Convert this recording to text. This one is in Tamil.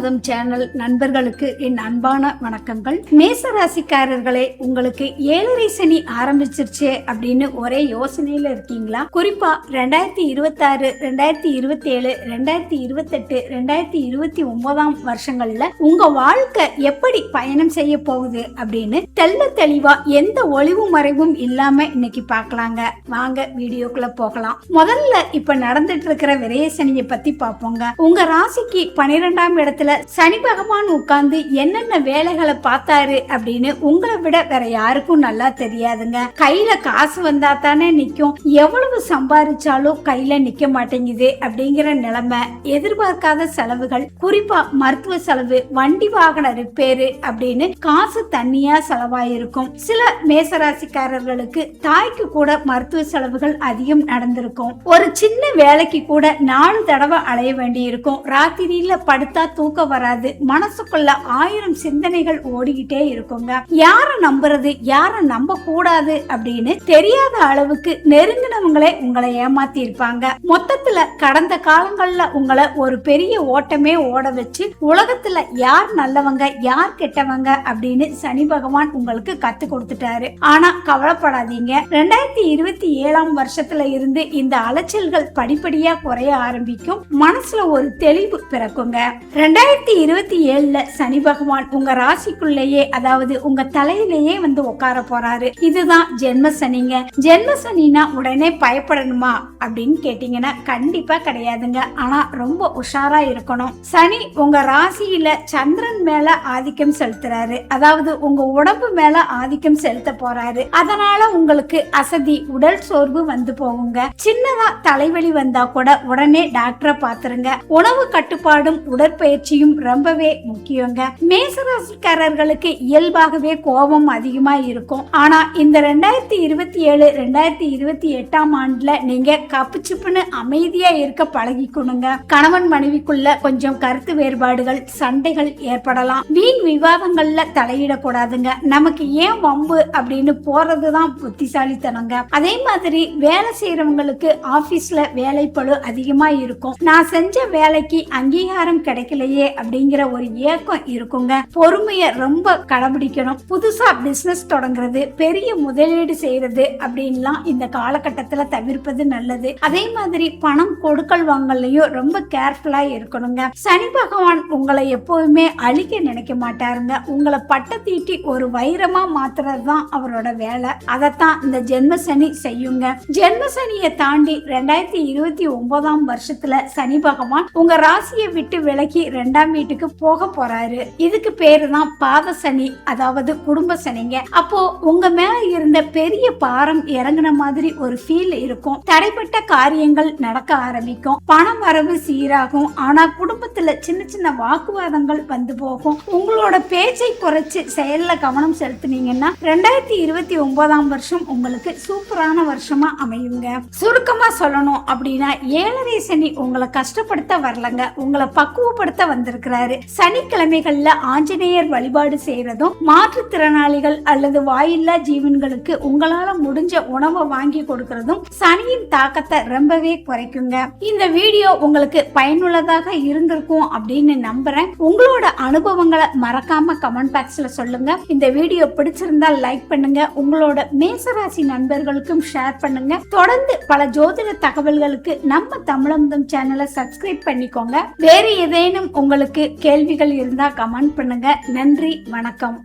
தமிழமுதம் சேனல் நண்பர்களுக்கு என் அன்பான வணக்கங்கள். மேசராசிக்காரர்களே, உங்களுக்கு 7.5 சனி ஆரம்பிச்சிருச்சு அப்படின்னு ஒரே யோசனையில இருக்கீங்களா? குறிப்பா 2026, 2027, 2028, 2029 வருஷங்கள்ல உங்க வாழ்க்கை எப்படி பயணம் செய்ய போகுது அப்படின்னு தெள்ள தெளிவா எந்த ஒளிவு மறைவும் இல்லாம இன்னைக்கு பார்க்கலாங்க. வாங்க வீடியோக்குள்ள போகலாம். முதல்ல இப்ப நடந்துட்டு இருக்கிற விரய சனியை பத்தி பார்ப்போங்க. உங்க ராசிக்கு 12ஆம் இடத்துல சனி பகவான் உட்கார்ந்து என்னென்ன வேலைகளை பார்த்தாரு அப்படின்னு உங்களை விட வேற யாருக்கும் நல்லா தெரியாதுங்க. கையில காசு வந்தா தானே நிக்கும், எவ்வளவு சம்பாதிச்சாலும் கையில நிக்க மாட்டேங்குது அப்படிங்கிற நிலைமை, எதிர்பார்க்காத செலவுகள், குறிப்பா மருத்துவ செலவு, வண்டி வாகன ரிப்பேரு அப்படின்னு காசு தண்ணியா செலவாயிருக்கும். சில மேசராசிக்காரர்களுக்கு தாய்க்கு கூட மருத்துவ செலவுகள் அதிகம் நடந்திருக்கும். ஒரு சின்ன வேலைக்கு கூட 4 தடவை அலைய வேண்டி இருக்கும். ராத்திரியில படுத்தா தூக்கம் வராது, மனசுக்குள்ள 1000 சிந்தனைகள் ஓடிக்கிட்டே இருக்குங்க. யார நம்புறது, யார நம்ப கூடாது அப்படின்னு தெரியாத அளவுக்கு நெருங்கினவங்களே உங்களை ஏமாத்தி இருப்பாங்க. மொத்தத்துல கடந்த காலங்கள்ல உங்களை ஒரு பெரிய ஓட்டமே ஓட வச்சு உலகத்துல யார் நல்லவங்க யார் கெட்டவங்க அப்படின்னு சனி பகவான் உங்களுக்கு கத்து கொடுத்துட்டாரு. ஆனா கவலைப்படாதீங்க, 2027ஆம் வருஷத்துல இருந்து இந்த அலைச்சல்கள் படிப்படியா குறைய ஆரம்பிக்கும். மனசுல ஒரு தெளிவு பிறக்குங்க. 2027ல சனி பகவான் உங்க ராசிக்குள்ளேயே, அதாவது உங்க தலையிலேயே வந்து உட்கார போறாரு. இதுதான் ஜென்ம சனிங்க. ஜென்ம சனினா உடனே பயப்படணுமா அப்படின்னு கேட்டீங்கன்னா கண்டிப்பா கிடையாதுங்க. ஆனா ரொம்ப உஷாரா இருக்கணும். சனி உங்க ராசியில சந்திரன் மேல ஆதிக்கம் செலுத்துறாரு, அதாவது உங்க உடம்பு மேல ஆதிக்கம் செலுத்த போறாரு. அதனால உங்களுக்கு அசதி, உடல் சோர்வு வந்து போகுங்க. சின்னதா தலைவலி வந்தா கூட உடனே டாக்டரை பாத்துருங்க. உணவு கட்டுப்பாடும் உடற்பயிற்சியும் ரொம்பவே முக்கியங்க. மேசராசிக்காரர்களுக்கு இயல்பாகவே கோபம் அதிகமா இருக்கும். ஆனா இந்த 2027, 2028ஆம் ஆண்டுல நீங்க கப்புச்சுப்புன்னு அமைதியா இருக்க பழகிக்கணுங்க. கணவன் மனைவிக்குள்ள கொஞ்சம் கருத்து வேறுபாடுகள், சண்டைகள் ஏற்படலாம். வீண் விவாதங்கள்ல தலையிடக்கூடாதுங்க. நமக்கு ஏன் வம்பு அப்படின்னு போறதுதான் புத்திசாலித்தனங்க. அதே மாதிரி வேலை செய்யறவங்களுக்கு ஆபீஸ்ல வேலைப்பளு அதிகமா இருக்கும். நான் செஞ்ச வேலைக்கு அங்கீகாரம் கிடைக்கலையே அப்படிங்கிற ஒரு ஏக்கம் இருக்குங்க. பொறுமைய ரொம்ப கடைபிடிக்கணும். புதுசா பிசினஸ் தொடங்குறது, பெரிய முதலீடு செய்யறது அப்படின்லாம் இந்த காலகட்டத்துல தவிர்ப்பது நல்லது. அதே மாதிரி பணம் கொடுக்கல் வாங்கலையும் ரொம்ப கேர்ஃபுல்லா இருக்கணுங்க. சனி பகவான் உங்களை எப்பவுமே அழிக்க நினைக்க மாட்டாருங்க. உங்களை பட்ட தீட்டி ஒரு வைரமா மாத்துறதுதான் அவரோட வேலை. அதைத்தான் இந்த ஜென்ம சனி செய்யுங்க. ஜென்ம சனியை தாண்டி 2029ஆம் வருஷத்துல சனி பகவான் உங்க ராசியை விட்டு விலகி 2ஆம் வீட்டுக்கு போக போறாரு. இதுக்கு பேரு தான் பாத சனி, அதாவது குடும்ப சனிங்க. அப்போ உங்க மேல இருந்த பெரிய பாரம் இறங்குன மாதிரி ஒரு ஃபீல் இருக்கும். தடைப்பட்ட காரியங்கள் நடக்க ஆரம்பிக்கும். பண வரவு சீராகும். ஆனா குடும்பத்துல சின்ன சின்ன வாக்குவாதங்கள் வந்து போகும். உங்களோட பேச்சை குறைச்சு செயல்ல கவனம் செலுத்தினீங்கன்னா 2029ஆம் வருஷம் உங்களுக்கு சூப்பரான வருஷமா அமையுங்க. சுருக்கமா சொல்லணும் அப்படின்னா 7.5 சனி உங்களை கஷ்டப்படுத்த வரலங்க, உங்களை பக்குவப்படுத்த வந்திருக்கிறாரு. சனிக்கிழமைகள்ல ஆஞ்சநேயர் வழிபாடு செய்யறதும், மாற்றுத்திறனாளிகள் அல்லது வாயில்லா ஜீவன்களுக்கு உங்களால முடிஞ்ச உணவை வாங்கி கொடுக்கறதும் சனியின் தாக்கத்தை ரொம்பவே குறைக்குங்க. இந்த வீடியோ உங்களுக்கு பயனுள்ளதாக இருந்திருக்கும் அப்படின்னு நம்புறேன். உங்களோட அனுபவங்களை மறக்காம கமெண்ட் பாக்ஸ்ல சொல்லுங்க. இந்த வீடியோ பிடிச்சிருந்தா லைக் பண்ணுங்க. உங்களோட மேசராசி நண்பர்களுக்கும் ஷேர் பண்ணுங்க. தொடர்ந்து பல ஜோதிட தகவல்களுக்கு நம்ம தமிழமுதம் சேனலை சப்ஸ்கிரைப் பண்ணிக்கோங்க. வேற ஏதேனும் உங்களுக்கு கேள்விகள் இருந்தா கமெண்ட் பண்ணுங்க. நன்றி, வணக்கம்.